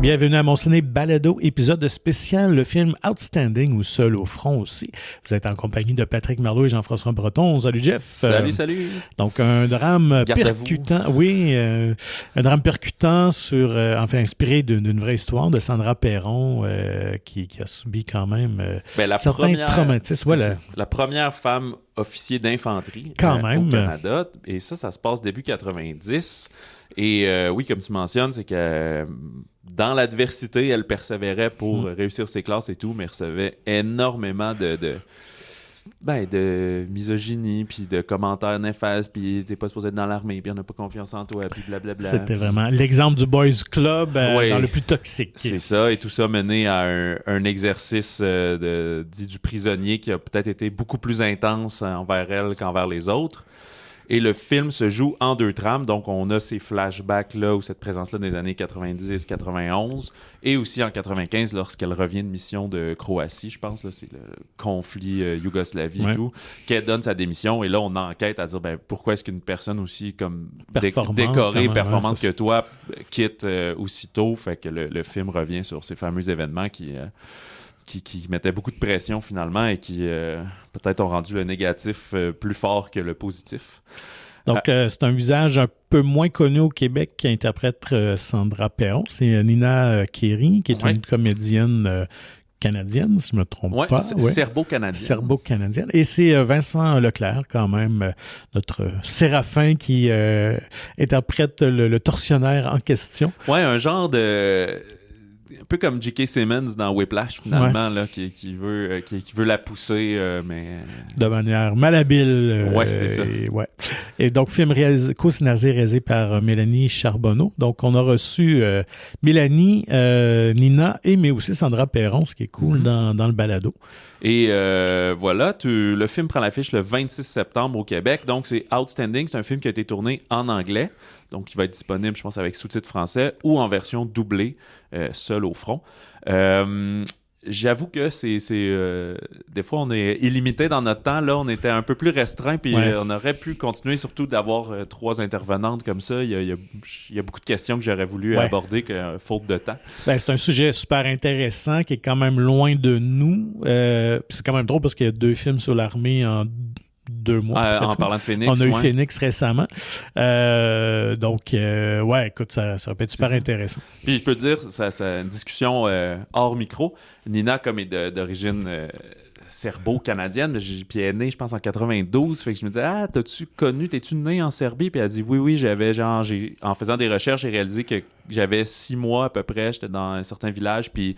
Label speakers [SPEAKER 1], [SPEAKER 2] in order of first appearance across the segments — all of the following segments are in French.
[SPEAKER 1] Bienvenue à Mon Ciné Balado, épisode spécial, le film Outstanding ou Seul au front aussi. Vous êtes en compagnie de Patrick Merlot et Jean-François Breton. Salut Jeff.
[SPEAKER 2] Salut.
[SPEAKER 1] Donc un drame
[SPEAKER 2] Garde
[SPEAKER 1] percutant, un drame percutant inspiré d'une vraie histoire de Sandra Perron qui a subi quand même certains traumatismes.
[SPEAKER 2] La première femme officier d'infanterie au Canada. Et ça se passe début 90. Et oui, comme tu mentionnes, c'est que dans l'adversité, elle persévérait pour réussir ses classes et tout, mais recevait énormément de misogynie, puis de commentaires néfastes, puis t'es pas supposé être dans l'armée, puis on n'a pas confiance en toi, puis blablabla.
[SPEAKER 1] C'était vraiment l'exemple du Boys Club dans le plus toxique.
[SPEAKER 2] C'est ça, et tout ça mené à un exercice dit du prisonnier qui a peut-être été beaucoup plus intense envers elle qu'envers les autres. Et le film se joue en deux trames, donc on a ces flashbacks-là ou cette présence-là des années 90-91, et aussi en 95 lorsqu'elle revient de mission de Croatie, je pense, là, c'est le conflit Yougoslavie et tout, qu'elle donne sa démission, et là on enquête à dire pourquoi est-ce qu'une personne aussi comme décorée, performante que toi quitte aussitôt, fait que le film revient sur ces fameux événements qui mettaient beaucoup de pression finalement et qui peut-être ont rendu le négatif plus fort que le positif.
[SPEAKER 1] Donc, c'est un visage un peu moins connu au Québec qui interprète Sandra Perron. C'est Nina Kiri, qui est une comédienne canadienne, si je ne me trompe pas.
[SPEAKER 2] Serbo-canadienne.
[SPEAKER 1] Serbo-canadienne. Et c'est Vincent Leclerc, quand même, notre Séraphin qui interprète le tortionnaire en question.
[SPEAKER 2] Ouais, un genre de... un peu comme J.K. Simmons dans Whiplash, finalement, là, qui veut la pousser, mais...
[SPEAKER 1] de manière malhabile.
[SPEAKER 2] C'est ça.
[SPEAKER 1] Et donc, film co-scénarisé, réalisé par Mélanie Charbonneau. Donc, on a reçu Mélanie, Nina, mais aussi Sandra Perron, ce qui est cool dans le balado.
[SPEAKER 2] Et voilà, le film prend l'affiche le 26 septembre au Québec. Donc, c'est Outstanding. C'est un film qui a été tourné en anglais. Donc, il va être disponible, je pense, avec sous-titres français ou en version doublée, Seul au front. J'avoue que des fois, on est illimité dans notre temps. Là, on était un peu plus restreint, puis on aurait pu continuer, surtout d'avoir 3 intervenantes comme ça. Il y a beaucoup de questions que j'aurais voulu aborder, faute de temps.
[SPEAKER 1] C'est un sujet super intéressant qui est quand même loin de nous. C'est quand même drôle parce qu'il y a 2 films sur l'armée en 2 mois.
[SPEAKER 2] En parlant de Phoenix.
[SPEAKER 1] On a eu Phoenix récemment. Écoute, ça va être super intéressant.
[SPEAKER 2] Puis je peux te dire, c'est une discussion hors micro. Nina, comme est d'origine serbo-canadienne, puis elle est née, je pense, en 92. Fait que je me disais, t'es-tu né en Serbie? Puis elle a dit, oui, en faisant des recherches, j'ai réalisé que j'avais 6 mois à peu près, j'étais dans un certain village, puis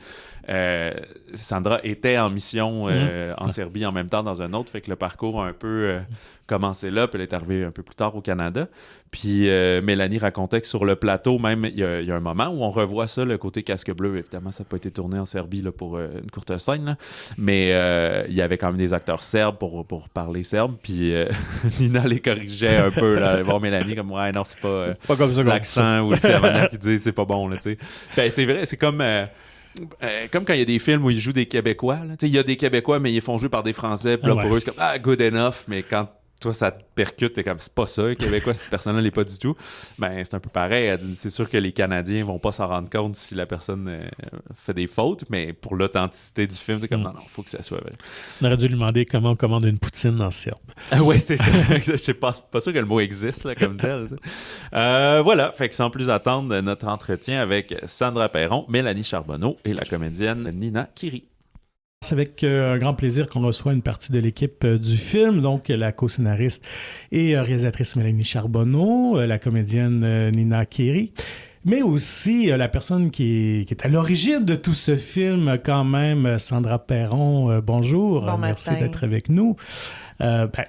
[SPEAKER 2] Sandra était en mission en Serbie en même temps dans un autre, fait que le parcours a un peu commencé là, puis elle est arrivée un peu plus tard au Canada. Puis Mélanie racontait que sur le plateau, même, il y a un moment où on revoit ça, le côté casque bleu. Évidemment, ça n'a pas été tourné en Serbie là, pour une courte scène, là. Mais il y avait quand même des acteurs serbes pour parler serbe, puis Nina les corrigeait un peu, là, voir Mélanie comme, non, c'est pas
[SPEAKER 1] comme ça,
[SPEAKER 2] l'accent ou c'est la manière qu'ils disent, c'est pas bon, là, tu sais. C'est vrai, c'est comme quand il y a des films où ils jouent des Québécois, il y a des Québécois, mais ils font jouer par des Français, puis là, pour eux, c'est comme, good enough, mais quand toi, ça te percute, t'es comme, c'est pas ça, Québécois, cette personne-là l'est pas du tout. C'est un peu pareil. Elle dit, c'est sûr que les Canadiens vont pas s'en rendre compte si la personne fait des fautes, mais pour l'authenticité du film, t'es comme, non, faut que ça soit vrai.
[SPEAKER 1] On aurait dû lui demander comment on commande une poutine en serbe.
[SPEAKER 2] Oui, c'est ça. Je sais pas sûr que le mot existe, là, comme tel. Voilà, fait que sans plus attendre, notre entretien avec Sandra Perron, Mélanie Charbonneau et la comédienne Nina Kiri.
[SPEAKER 1] C'est avec un grand plaisir qu'on reçoit une partie de l'équipe du film, donc la co-scénariste et réalisatrice Mélanie Charbonneau, la comédienne Nina Kiri, mais aussi la personne qui est à l'origine de tout ce film quand même, Sandra Perron. Bonjour, merci d'être avec nous.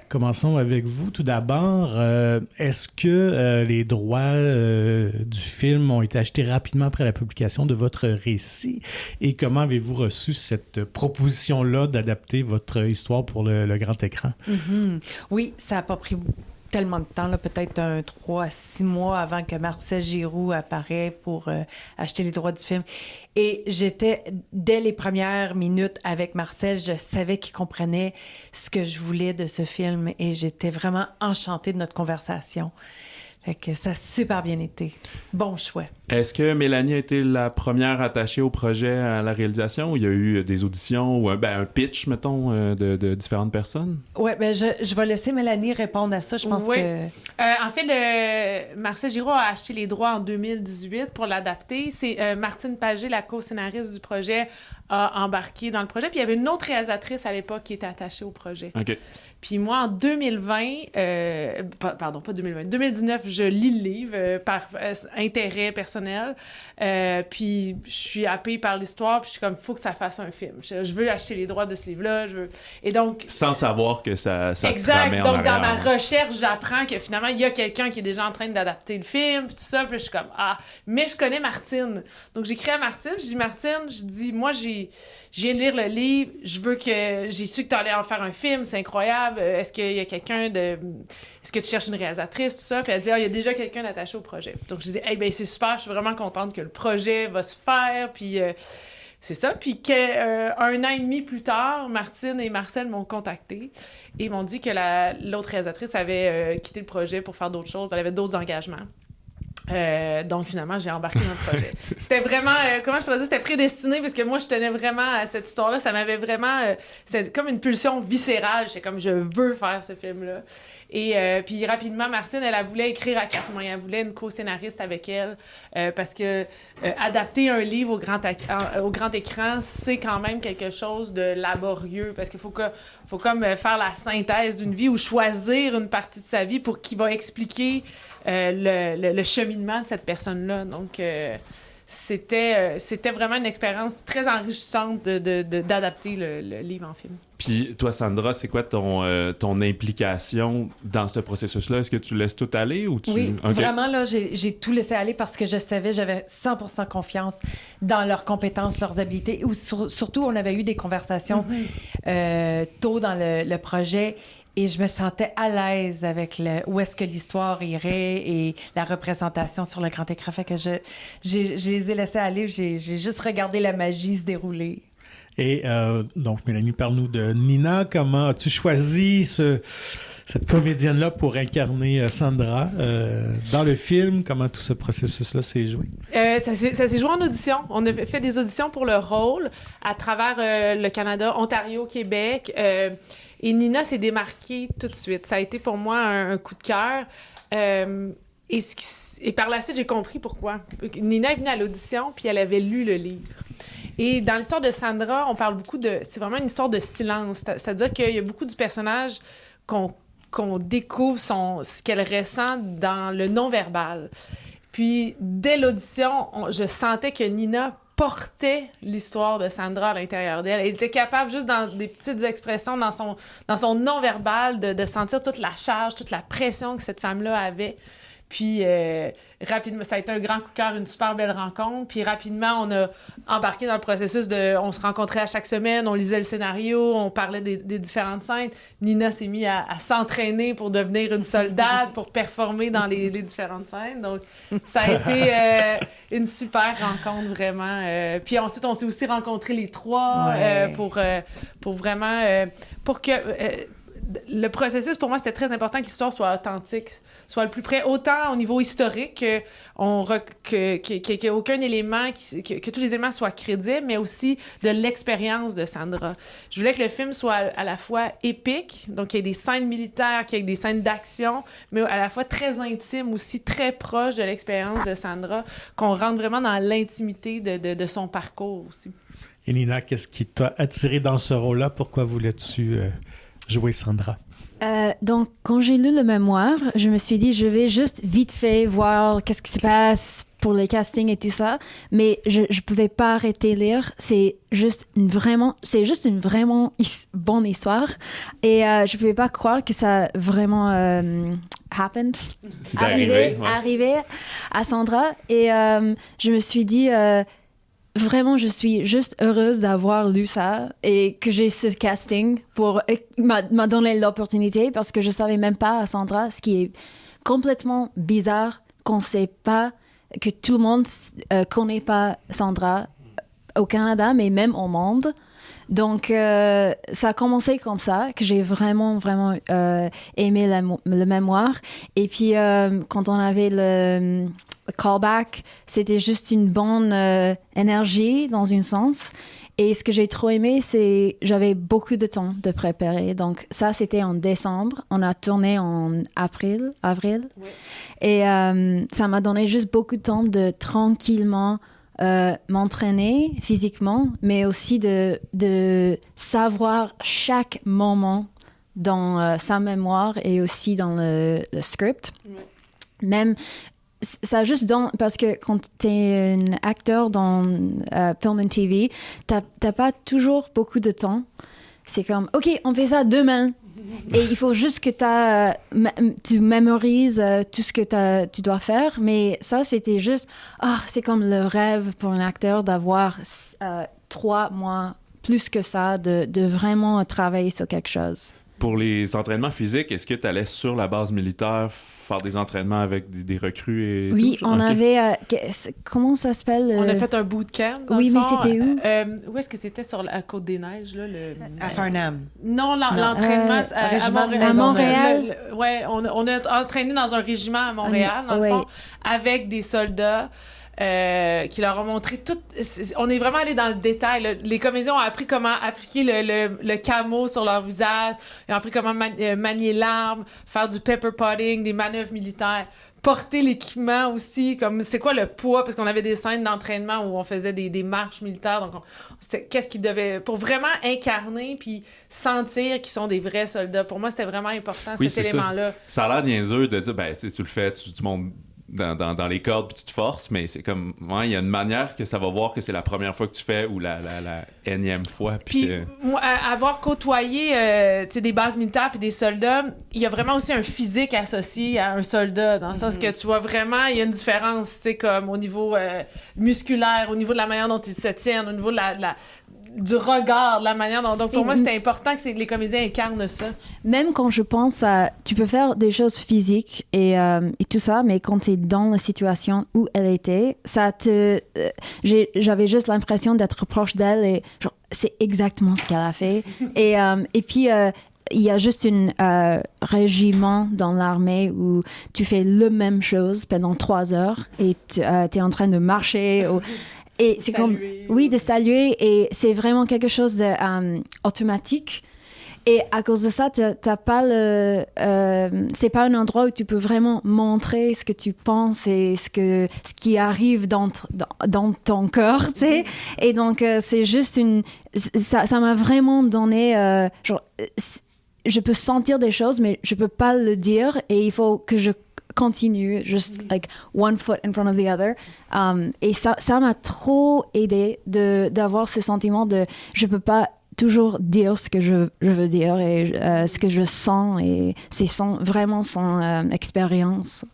[SPEAKER 1] Commençons avec vous tout d'abord. Est-ce que les droits du film ont été achetés rapidement après la publication de votre récit? Et comment avez-vous reçu cette proposition-là d'adapter votre histoire pour le grand écran?
[SPEAKER 3] Oui, ça n'a pas pris tellement de temps, là, peut-être 3 à 6 mois avant que Marcel Giroux apparaît pour acheter les droits du film. Et j'étais, dès les premières minutes avec Marcel, je savais qu'il comprenait ce que je voulais de ce film et j'étais vraiment enchantée de notre conversation. Fait que ça a super bien été. Bon choix.
[SPEAKER 2] Est-ce que Mélanie a été la première attachée au projet à la réalisation ou il y a eu des auditions ou un pitch, mettons, de différentes personnes?
[SPEAKER 3] Oui, ben je vais laisser Mélanie répondre à ça. Je pense que...
[SPEAKER 4] En fait, Marcel Giroux a acheté les droits en 2018 pour l'adapter. C'est Martine Pagé, la co-scénariste du projet, a embarqué dans le projet. Puis il y avait une autre réalisatrice à l'époque qui était attachée au projet.
[SPEAKER 2] OK.
[SPEAKER 4] Puis moi, en 2020, pardon, pas 2020, 2019, je lis le livre par intérêt personnel. Puis je suis happée par l'histoire, puis je suis comme, faut que ça fasse un film. Je veux acheter les droits de ce livre-là. Et donc...
[SPEAKER 2] Sans savoir que ça se
[SPEAKER 4] exact.
[SPEAKER 2] ramène en
[SPEAKER 4] Donc,
[SPEAKER 2] arrière.
[SPEAKER 4] dans ma recherche, j'apprends que finalement, il y a quelqu'un qui est déjà en train d'adapter le film, puis tout ça. Puis je suis comme, mais je connais Martine. Donc, j'écris à Martine, je dis, Martine, moi, je viens de lire le livre, j'ai su que tu allais en faire un film, c'est incroyable. Est-ce qu'il y a est-ce que tu cherches une réalisatrice, tout ça? Puis elle dit, il y a déjà quelqu'un d'attaché au projet. Donc, je dis, c'est super, je suis vraiment contente que le projet va se faire, puis... c'est ça. Puis un an et demi plus tard, Martine et Marcel m'ont contacté et m'ont dit que l'autre réalisatrice avait quitté le projet pour faire d'autres choses. Elle avait d'autres engagements. Donc, finalement, j'ai embarqué dans le projet. C'était vraiment, comment je pourrais dire, c'était prédestiné parce que moi, je tenais vraiment à cette histoire-là. Ça m'avait vraiment... c'était comme une pulsion viscérale. J'étais comme, je veux faire ce film-là. Et puis, rapidement, Martine, elle voulait écrire à quatre mains. Elle voulait une co-scénariste avec elle parce que adapter un livre au grand écran, c'est quand même quelque chose de laborieux parce qu'il faut comme faire la synthèse d'une vie ou choisir une partie de sa vie pour qui va expliquer le cheminement de cette personne-là. Donc, c'était vraiment une expérience très enrichissante d'adapter le livre en film.
[SPEAKER 2] Puis toi, Sandra, c'est quoi ton implication dans ce processus-là? Est-ce que tu laisses tout aller ou tu...
[SPEAKER 3] Oui,
[SPEAKER 2] Okay.
[SPEAKER 3] vraiment, là, j'ai tout laissé aller parce que j'avais 100% confiance dans leurs compétences, leurs habiletés. Surtout, on avait eu des conversations tôt dans le projet et je me sentais à l'aise avec où est-ce que l'histoire irait et la représentation sur le grand écran. Fait que je les ai laissés aller, j'ai juste regardé la magie se dérouler.
[SPEAKER 1] Et donc, Mélanie, parle-nous de Nina. Comment as-tu choisi cette comédienne-là pour incarner Sandra dans le film? Comment tout ce processus-là s'est joué?
[SPEAKER 4] Ça s'est joué en audition. On a fait des auditions pour le rôle à travers le Canada, Ontario, Québec. Et Nina s'est démarquée tout de suite. Ça a été pour moi un coup de cœur. Et par la suite, j'ai compris pourquoi. Nina est venue à l'audition, puis elle avait lu le livre. Et dans l'histoire de Sandra, on parle beaucoup c'est vraiment une histoire de silence. C'est-à-dire qu'il y a beaucoup du personnage qu'on découvre ce qu'elle ressent dans le non-verbal. Puis, dès l'audition, je sentais que Nina portait l'histoire de Sandra à l'intérieur d'elle. Elle était capable, juste dans des petites expressions, dans son non-verbal, de sentir toute la charge, toute la pression que cette femme-là avait. Puis, rapidement, ça a été un grand coup de cœur, une super belle rencontre. Puis, rapidement, on a embarqué dans le processus on se rencontrait à chaque semaine, on lisait le scénario, on parlait des différentes scènes. Nina s'est mise à s'entraîner pour devenir une soldate, pour performer dans les différentes scènes. Donc, ça a été une super rencontre, vraiment. Puis ensuite, on s'est aussi rencontrés les trois pour vraiment... pour que... le processus, pour moi, c'était très important que l'histoire soit authentique, soit le plus près, autant au niveau historique, qu'il n'y ait aucun élément, que tous les éléments soient crédibles, mais aussi de l'expérience de Sandra. Je voulais que le film soit à la fois épique, donc qu'il y ait des scènes militaires, qu'il y ait des scènes d'action, mais à la fois très intime, aussi très proche de l'expérience de Sandra, qu'on rentre vraiment dans l'intimité de son parcours aussi.
[SPEAKER 1] Et Nina, qu'est-ce qui t'a attiré dans ce rôle-là? Pourquoi voulais-tu... jouer Sandra?
[SPEAKER 5] Donc, quand j'ai lu le mémoire, je me suis dit, je vais juste vite fait voir qu'est-ce qui se passe pour les castings et tout ça, mais je ne pouvais pas arrêter de lire. C'est juste une vraiment bonne histoire et je ne pouvais pas croire que ça a vraiment happened, arrivé à Sandra. Et je me suis dit... vraiment, je suis juste heureuse d'avoir lu ça et que j'ai ce casting m'a donné l'opportunité parce que je savais même pas à Sandra, ce qui est complètement bizarre qu'on sait pas, que tout le monde connaît pas Sandra au Canada, mais même au monde. Donc, ça a commencé comme ça, que j'ai vraiment, vraiment aimé le mémoire. Et puis, quand on avait le callback, c'était juste une bonne énergie dans un sens. Et ce que j'ai trop aimé, c'est j'avais beaucoup de temps de préparer. Donc, ça, c'était en décembre. On a tourné en avril. Oui. Et ça m'a donné juste beaucoup de temps de tranquillement m'entraîner physiquement, mais aussi de savoir chaque moment dans sa mémoire et aussi dans le script. Ouais. Même, ça juste parce que quand tu es un acteur dans film et TV, t'as pas toujours beaucoup de temps. C'est comme, OK, on fait ça demain. Et il faut juste que tu mémorises tout ce que tu dois faire. Mais ça, c'était juste... c'est comme le rêve pour un acteur d'avoir 3 mois, plus que ça, de vraiment travailler sur quelque chose.
[SPEAKER 2] Pour les entraînements physiques, est-ce que tu allais sur la base militaire faire des entraînements avec des recrues et
[SPEAKER 5] oui,
[SPEAKER 2] tout?
[SPEAKER 5] On avait... comment ça s'appelle?
[SPEAKER 4] On a fait un bootcamp,
[SPEAKER 5] oui, mais c'était où?
[SPEAKER 4] Où est-ce que c'était? Sur la Côte-des-Neiges, là?
[SPEAKER 3] À Farnham.
[SPEAKER 4] Non, l'entraînement
[SPEAKER 3] à
[SPEAKER 4] Montréal. Oui, on a entraîné dans un régiment à Montréal, dans le fond, avec des soldats. Qui leur ont montré tout. On est vraiment allé dans le détail. Là. Les comédiens ont appris comment appliquer le camo sur leur visage. Ils ont appris comment manier l'arme, faire du pepper potting, des manœuvres militaires, porter l'équipement aussi. Comme c'est quoi le poids? Parce qu'on avait des scènes d'entraînement où on faisait des marches militaires. Donc, qu'est-ce qu'ils devaient. Pour vraiment incarner puis sentir qu'ils sont des vrais soldats. Pour moi, c'était vraiment important, cet élément-là.
[SPEAKER 2] Ça a l'air niaiseux de dire, tu le fais, tu montes dans les cordes puis tu te forces, mais c'est comme il y a une manière que ça va voir que c'est la première fois que tu fais ou la énième fois. Puis
[SPEAKER 4] moi, avoir côtoyé des bases militaires puis des soldats, il y a vraiment aussi un physique associé à un soldat, dans le sens que tu vois vraiment, il y a une différence, comme au niveau musculaire, au niveau de la manière dont ils se tiennent, au niveau de du regard, de la manière dont... Donc, pour moi, c'était important que les comédiens incarnent ça.
[SPEAKER 5] Même quand je pense à... Tu peux faire des choses physiques et tout ça, mais quand tu es dans la situation où elle était, ça te... j'avais juste l'impression d'être proche d'elle et genre, c'est exactement ce qu'elle a fait. Et puis... il y a juste un régiment dans l'armée où tu fais la même chose pendant 3 heures et tu es en train de marcher... Et c'est comme, de saluer, et c'est vraiment quelque chose de automatique. Et à cause de ça, t'as pas c'est pas un endroit où tu peux vraiment montrer ce que tu penses et ce qui arrive dans ton corps, tu sais. Et donc, c'est juste ça m'a vraiment donné, je peux sentir des choses, mais je peux pas le dire, et il faut que je continue, just like one foot in front of the other. Et ça m'a trop aidé d'avoir ce sentiment de je peux pas toujours dire ce que je veux dire et ce que je sens, et c'est vraiment son expérience.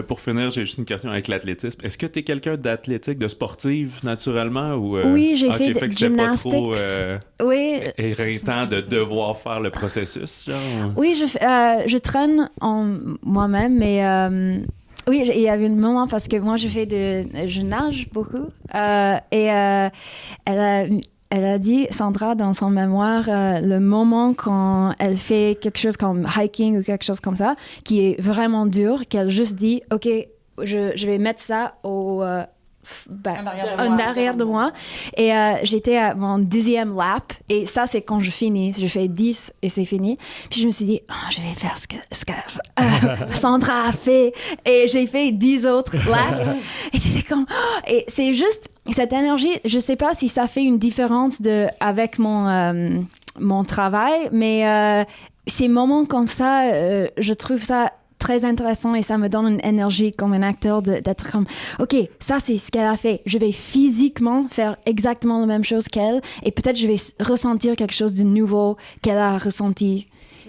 [SPEAKER 2] Pour finir, j'ai juste une question avec l'athlétisme. Est-ce que tu es quelqu'un d'athlétique, de sportive naturellement? Ou,
[SPEAKER 5] oui, j'ai fait de gymnastics.
[SPEAKER 2] Pas trop éreintant de devoir faire le processus, genre?
[SPEAKER 5] Oui, je traîne en moi-même, mais oui, il y avait un moment parce que moi, je nage beaucoup. Elle a dit, Sandra, dans son mémoire, le moment quand elle fait quelque chose comme hiking ou quelque chose comme ça, qui est vraiment dur, qu'elle juste dit, OK, je vais mettre ça en arrière de moi. Et j'étais à mon 10e lap. Et ça, c'est quand je finis. Je fais 10 et c'est fini. Puis je me suis dit, je vais faire ce que Sandra a fait. Et j'ai fait 10 autres laps. Et c'était comme... et c'est juste cette énergie. Je sais pas si ça fait une différence avec mon travail, mais ces moments comme ça, je trouve ça très intéressant, et ça me donne une énergie comme un acteur d'être comme, OK, ça c'est ce qu'elle a fait. Je vais physiquement faire exactement la même chose qu'elle, et peut-être je vais ressentir quelque chose de nouveau qu'elle a ressenti.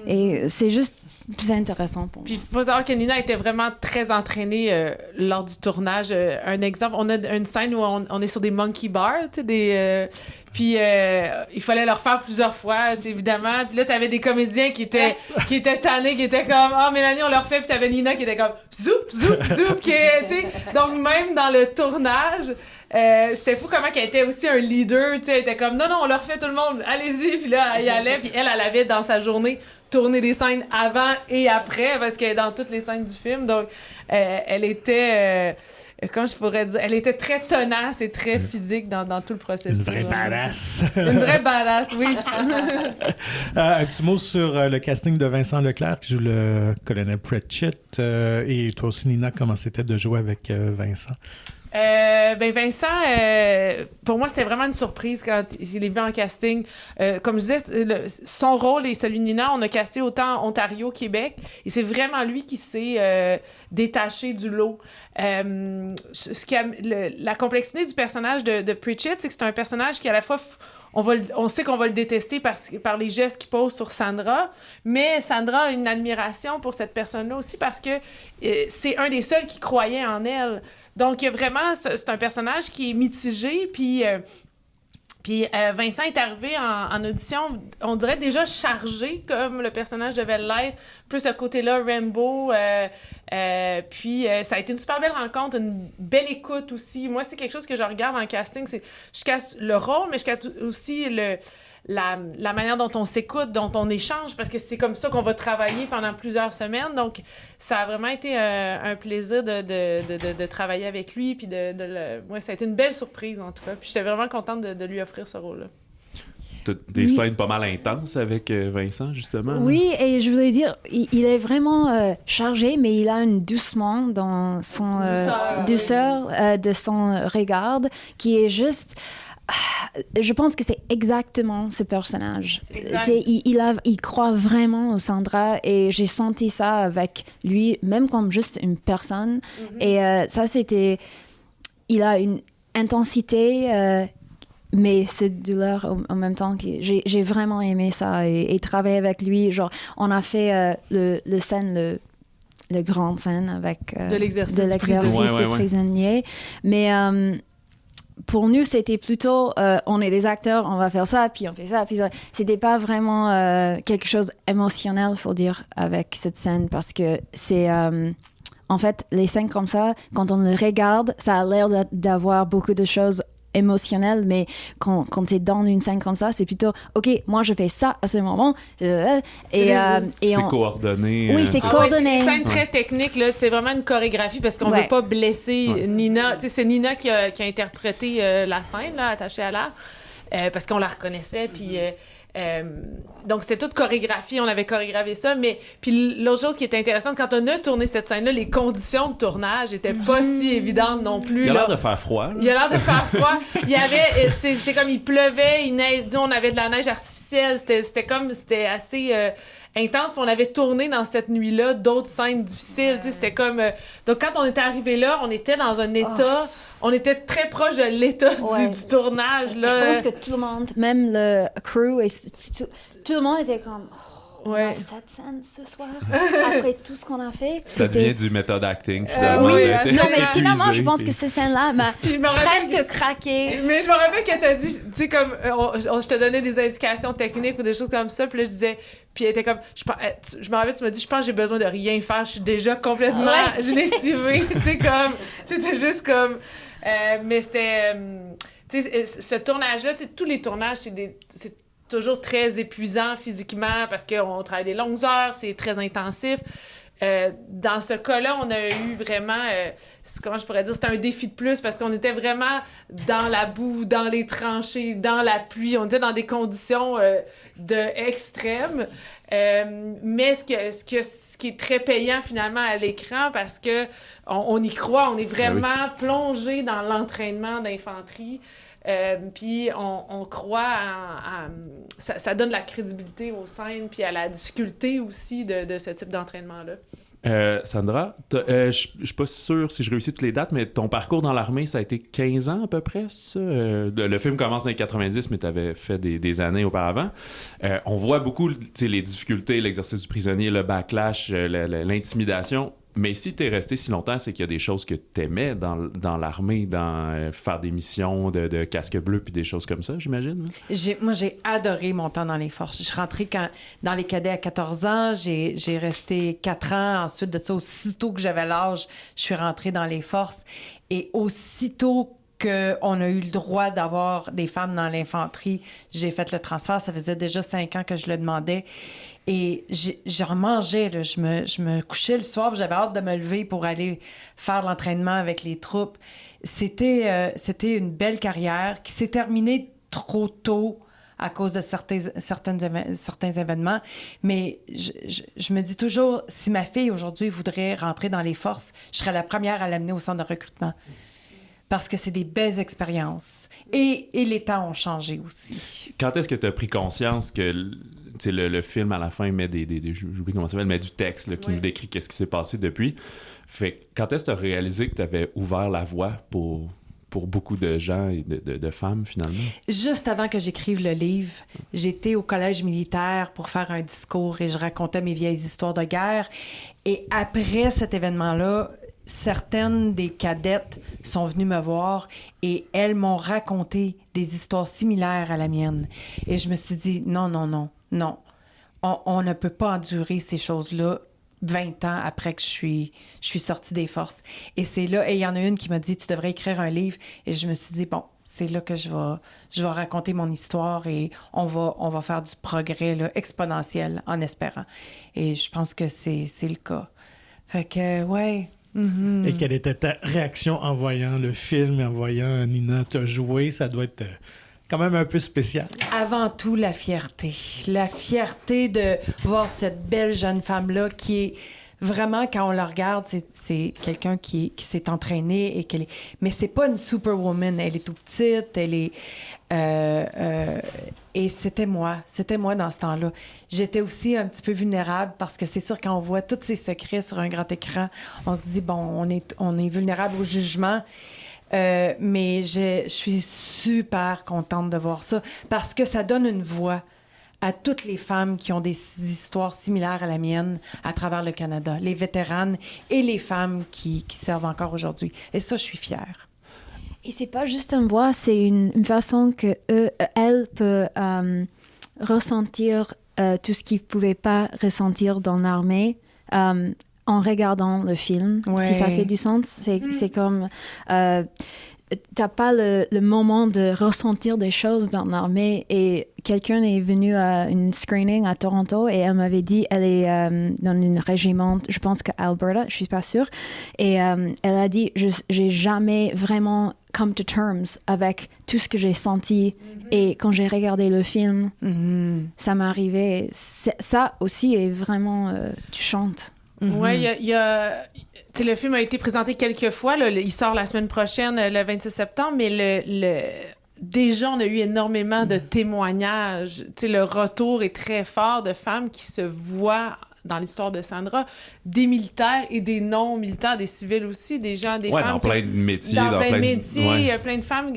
[SPEAKER 5] Et c'est juste plus intéressant pour moi.
[SPEAKER 4] Puis il faut savoir que Nina était vraiment très entraînée lors du tournage. Un exemple, on a une scène où on est sur des monkey bars, tu sais, puis il fallait le refaire plusieurs fois, évidemment. Puis là, t'avais des comédiens qui étaient tannés, qui étaient comme « Mélanie, on le refait », puis t'avais Nina qui était comme « Zoup, zoup, zoup », tu sais. Donc, même dans le tournage, C'était fou comment qu'elle était aussi un leader, tu sais, elle était comme non, on leur fait tout le monde, allez-y, puis là, elle y allait, puis elle avait dans sa journée tourné des scènes avant et après, parce qu'elle est dans toutes les scènes du film, donc elle était... comment je pourrais dire, elle était très tenace et très physique dans tout le processus.
[SPEAKER 1] Une vraie badass.
[SPEAKER 4] Une vraie badass, oui.
[SPEAKER 1] Un petit mot sur le casting de Vincent Leclerc qui joue le colonel Pratchett. Et toi aussi, Nina, comment c'était de jouer avec Vincent?
[SPEAKER 4] Vincent, pour moi, c'était vraiment une surprise quand il est vu en casting. Comme je disais, son rôle et celui de Nina, on a casté autant Ontario, Québec, et c'est vraiment lui qui s'est détaché du lot. La complexité du personnage de Pritchett, c'est que c'est un personnage qui, à la fois, on sait qu'on va le détester par les gestes qu'il pose sur Sandra, mais Sandra a une admiration pour cette personne-là aussi parce que c'est un des seuls qui croyait en elle. Donc, il y a vraiment, c'est un personnage qui est mitigé, puis Vincent est arrivé en audition, on dirait déjà chargé, comme le personnage devait l'être, plus ce côté-là, Rambo, puis ça a été une super belle rencontre, une belle écoute aussi. Moi, c'est quelque chose que je regarde en casting, je casse le rôle, mais je casse aussi la manière dont on s'écoute, dont on échange, parce que c'est comme ça qu'on va travailler pendant plusieurs semaines. Donc, ça a vraiment été un plaisir de travailler avec lui. Puis ouais, ça a été une belle surprise, en tout cas. Puis j'étais vraiment contente de lui offrir ce rôle-là.
[SPEAKER 2] T'as des scènes pas mal intenses avec Vincent, justement.
[SPEAKER 5] Oui, et je voulais dire, il est vraiment chargé, mais il a une doucement dans son douceur de son regard qui est juste... Je pense que c'est exactement ce personnage. Il croit vraiment au Sandra et j'ai senti ça avec lui, même comme juste une personne. Et ça, c'était... Il a une intensité, mais c'est douleur en même temps. J'ai vraiment aimé ça et travailler avec lui. Genre, on a fait le scène, le grand scène avec...
[SPEAKER 4] de l'exercice
[SPEAKER 5] du prisonnier. Mais... pour nous, c'était plutôt, on est des acteurs, on va faire ça, puis on fait ça, puis ça. C'était pas vraiment quelque chose d'émotionnel, faut dire, avec cette scène, parce que c'est... en fait, les scènes comme ça, quand on le regarde, ça a l'air d'avoir beaucoup de choses émotionnelles, mais quand tu es dans une scène comme ça, c'est plutôt, OK, moi, je fais ça à ce moment.
[SPEAKER 2] C'est coordonné.
[SPEAKER 5] Oui, c'est coordonné.
[SPEAKER 4] C'est une scène très technique, là. C'est vraiment une chorégraphie parce qu'on veut pas blesser Nina. Tu sais, c'est Nina qui a interprété la scène, là, attachée à l'art, parce qu'on la reconnaissait, puis... donc, c'était toute chorégraphie, on avait chorégraphié ça, mais puis l'autre chose qui était intéressante, quand on a tourné cette scène-là, les conditions de tournage étaient pas si évidentes non plus.
[SPEAKER 2] Il a l'air de faire froid.
[SPEAKER 4] Il a l'air de faire froid. Il y avait, c'est comme il pleuvait, il neige, on avait de la neige artificielle, c'était assez... intense, puis on avait tourné dans cette nuit-là d'autres scènes difficiles, tu sais, c'était comme... donc, quand on était arrivé là, on était dans un état... On était très proche de l'état du tournage, là.
[SPEAKER 5] Je pense que tout le monde, même le crew, et tout le monde était comme... on a cette scène ce soir, après tout ce qu'on a fait.
[SPEAKER 2] Ça devient du méthode acting, finalement.
[SPEAKER 5] Oui, non, mais finalement, je pense que cette scène-là m'a presque craqué.
[SPEAKER 4] Mais je me rappelle que t'as dit, tu sais, comme, je te donnais des indications techniques ou des choses comme ça, puis là, je disais... Puis elle était comme... Je me rappelle, tu m'as dit, je pense que j'ai besoin de rien faire, je suis déjà complètement lessivée, tu sais, comme... C'était juste comme... mais c'était... tu sais, ce tournage-là, tu sais, tous les tournages, c'est toujours très épuisant physiquement parce qu'on travaille des longues heures, c'est très intensif. Dans ce cas-là, on a eu vraiment, comment je pourrais dire, c'était un défi de plus parce qu'on était vraiment dans la boue, dans les tranchées, dans la pluie. On était dans des conditions extrêmes. Mais ce qui est très payant finalement à l'écran parce que on y croit, on est vraiment plongé dans l'entraînement d'infanterie. Puis on croit ça donne de la crédibilité aux scènes puis à la difficulté aussi de ce type d'entraînement-là.
[SPEAKER 2] Sandra, je suis pas sûr si je réussis toutes les dates, mais ton parcours dans l'armée, ça a été 15 ans à peu près, ça? Le film commence dans les 90, mais tu avais fait des années auparavant. On voit beaucoup les difficultés, l'exercice du prisonnier, le backlash, l'intimidation. Mais si t'es resté si longtemps, c'est qu'il y a des choses que t'aimais dans l'armée, dans faire des missions de casque bleu puis des choses comme ça, j'imagine.
[SPEAKER 3] Moi, j'ai adoré mon temps dans les forces. Je suis rentrée dans les cadets à 14 ans. J'ai resté 4 ans. Ensuite de ça, aussitôt que j'avais l'âge, je suis rentrée dans les forces. Et aussitôt qu'on a eu le droit d'avoir des femmes dans l'infanterie, j'ai fait le transfert. Ça faisait déjà 5 ans que je le demandais. Et j'en mangeais, là. Je me couchais le soir, puis j'avais hâte de me lever pour aller faire l'entraînement avec les troupes. C'était une belle carrière qui s'est terminée trop tôt à cause de certains événements. Mais je me dis toujours, si ma fille aujourd'hui voudrait rentrer dans les forces, je serais la première à l'amener au centre de recrutement. Parce que c'est des belles expériences. Et les temps ont changé aussi.
[SPEAKER 2] Quand est-ce que tu as pris conscience que le film, à la fin, met j'oublie comment ça s'appelle, met du texte là, qui nous décrit qu'est-ce qui s'est passé depuis. Fait quand est-ce que tu as réalisé que tu avais ouvert la voie pour beaucoup de gens et de femmes, finalement? Juste
[SPEAKER 3] avant que j'écrive le livre, j'étais au collège militaire pour faire un discours et je racontais mes vieilles histoires de guerre. Et après cet événement-là, certaines des cadettes sont venues me voir et elles m'ont raconté des histoires similaires à la mienne. Et je me suis dit, non. On ne peut pas endurer ces choses-là 20 ans après que je suis sortie des forces. Et c'est là, et il y en a une qui m'a dit, tu devrais écrire un livre. Et je me suis dit, bon, c'est là que je vais raconter mon histoire et on va faire du progrès là, exponentiel en espérant. Et je pense que c'est le cas. Fait que, ouais. Mm-hmm.
[SPEAKER 1] Et quelle était ta réaction en voyant le film, en voyant Nina te jouer? Ça doit être quand même un peu spécial.
[SPEAKER 3] Avant tout, la fierté. La fierté de voir cette belle jeune femme-là qui est vraiment, quand on la regarde, c'est quelqu'un qui s'est entraîné et mais c'est pas une superwoman. Elle est tout petite, elle est... et c'était moi dans ce temps-là. J'étais aussi un petit peu vulnérable parce que c'est sûr, quand on voit tous ces secrets sur un grand écran, on se dit, bon, on est vulnérable au jugement. Mais je suis super contente de voir ça parce que ça donne une voix à toutes les femmes qui ont des histoires similaires à la mienne à travers le Canada, les vétéranes et les femmes qui servent encore aujourd'hui. Et ça, je suis fière.
[SPEAKER 5] Et c'est pas juste une voix, c'est une façon que elle peut ressentir tout ce qu'ils ne pouvaient pas ressentir dans l'armée. En regardant le film, si ça fait du sens, c'est comme... t'as pas le moment de ressentir des choses dans l'armée et quelqu'un est venu à une screening à Toronto et elle m'avait dit, elle est dans une régiment, je pense que Alberta, je suis pas sûre, et elle a dit, j'ai jamais vraiment come to terms avec tout ce que j'ai senti et quand j'ai regardé le film, ça m'est arrivé. Ça aussi est vraiment touchante.
[SPEAKER 4] Oui, il y a le film a été présenté quelques fois. Là, il sort la semaine prochaine, le 26 septembre, mais déjà, on a eu énormément de témoignages. Le retour est très fort de femmes qui se voient dans l'histoire de Sandra, des militaires et des non-militaires, des civils aussi, des gens, des femmes...
[SPEAKER 2] dans plein de métiers.
[SPEAKER 4] Dans plein de métiers, il y a plein de femmes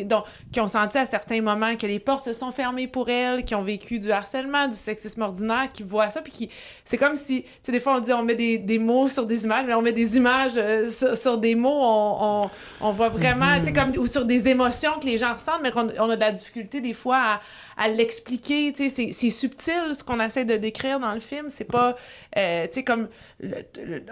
[SPEAKER 4] qui ont senti à certains moments que les portes se sont fermées pour elles, qui ont vécu du harcèlement, du sexisme ordinaire, qui voient ça, puis qui... C'est comme si... Tu sais, des fois, on dit on met des mots sur des images, mais on met des images sur des mots, on voit vraiment, tu sais, comme... Ou sur des émotions que les gens ressentent, mais on a de la difficulté, des fois, à l'expliquer, tu sais, c'est subtil, ce qu'on essaie de décrire dans le film, c'est pas... tu sais, comme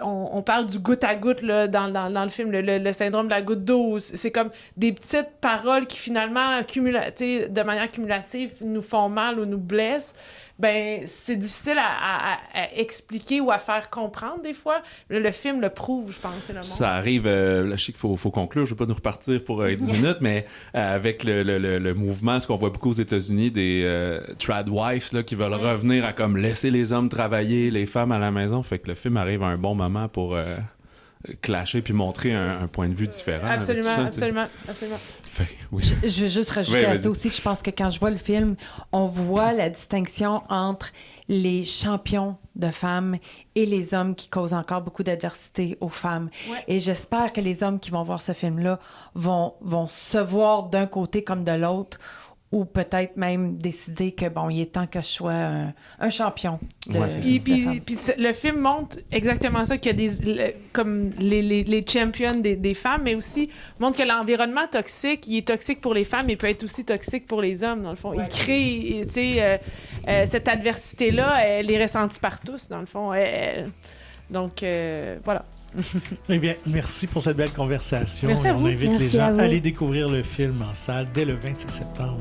[SPEAKER 4] on parle du goutte à goutte là, dans le film, le syndrome de la goutte d'eau. C'est comme des petites paroles qui finalement, de manière cumulative, nous font mal ou nous blessent. Ben, c'est difficile à expliquer ou à faire comprendre des fois. Le film le prouve, je pense.
[SPEAKER 2] Ça arrive, là, je sais qu'il faut conclure, je ne veux pas nous repartir pour 10 minutes, mais avec le mouvement, ce qu'on voit beaucoup aux États-Unis, des trad wives là, qui veulent revenir à comme laisser les hommes travailler, les femmes à la maison, fait que le film arrive à un bon moment pour clasher puis montrer un point de vue différent.
[SPEAKER 4] Absolument,
[SPEAKER 2] ça,
[SPEAKER 4] absolument.
[SPEAKER 2] Fait, oui.
[SPEAKER 3] Je veux juste rajouter à ça aussi que je pense que quand je vois le film, on voit la distinction entre les champions de femmes et les hommes qui causent encore beaucoup d'adversité aux femmes. Ouais. Et j'espère que les hommes qui vont voir ce film-là vont se voir d'un côté comme de l'autre, ou peut-être même décider que, bon, il est temps que je sois un champion.
[SPEAKER 4] Puis le film montre exactement ça, qu'il y a comme les champions des femmes, mais aussi montre que l'environnement toxique, il est toxique pour les femmes, mais peut être aussi toxique pour les hommes, dans le fond. Ouais. Il crée, tu sais, cette adversité-là, elle est ressentie par tous, dans le fond. Donc, voilà.
[SPEAKER 1] Eh bien, merci pour cette belle conversation.
[SPEAKER 4] Merci à
[SPEAKER 1] Et on
[SPEAKER 4] vous.
[SPEAKER 1] invite
[SPEAKER 5] Merci
[SPEAKER 1] les gens
[SPEAKER 5] à vous.
[SPEAKER 1] à aller découvrir le film en salle dès le 26 septembre.